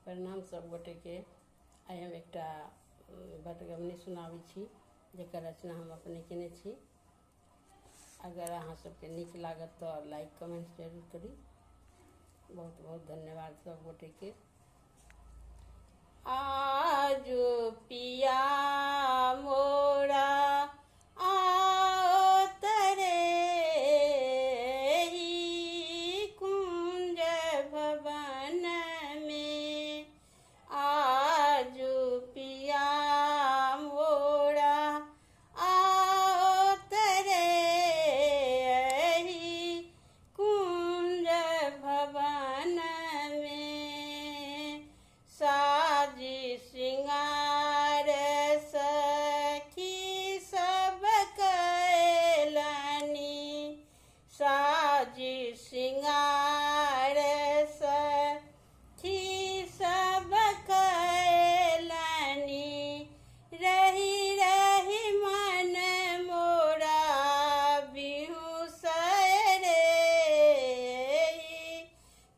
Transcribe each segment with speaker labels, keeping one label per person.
Speaker 1: प्रणाम सब गोटे के। आइ हम एकटा बटगबनी सुनाबै छी जेकर रचना हम अपने केने छी। अगर अहाँ सबके नीक लागत तो लाइक कमेंट जरूर करी। बहुत बहुत धन्यवाद सब गोटे के। आज पिया मोरा आओ तरे ही कुंज भवन में। आज पिया मोरा आओ तरे ही कुंज भवन में। साजी श्रृंगार सखी सब कैलनी। साजी श्रृंगार सखी सब कैलनी। रही रही मन मोरा बिहुसै रे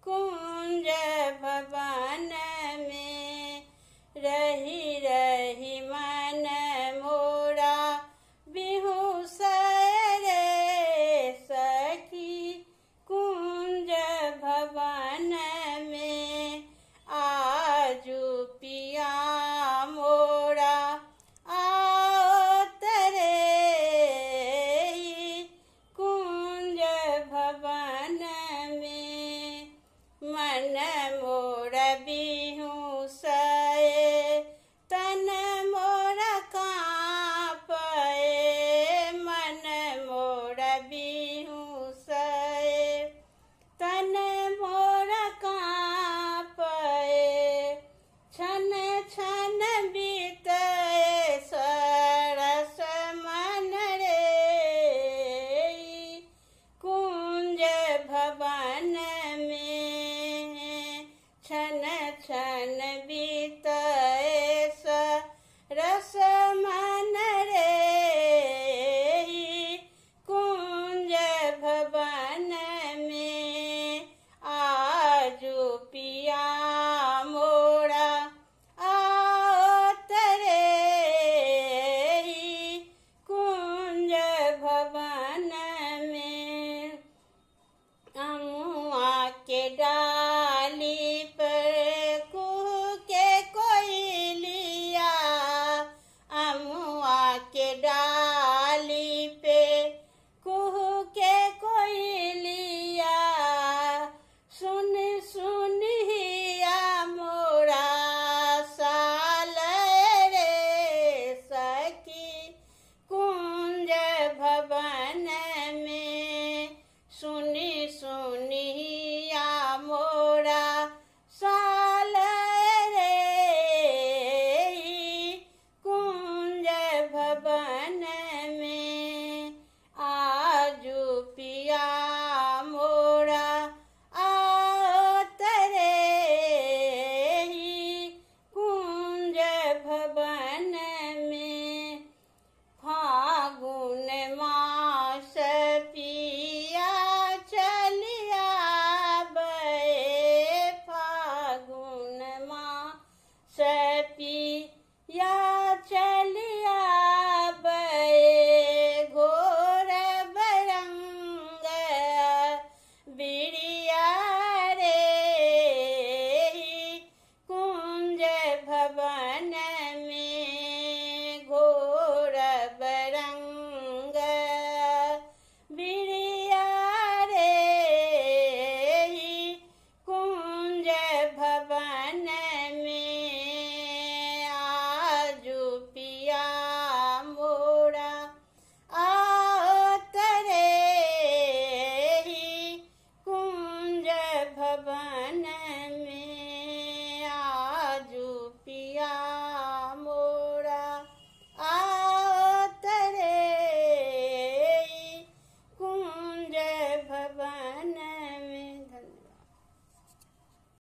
Speaker 1: कुंज भवन में। रही रही मन मोरा बिहुसै रे सखी कुंज भवन में। आजू पिया मोरा आओ तरे कुंज भवन में। मन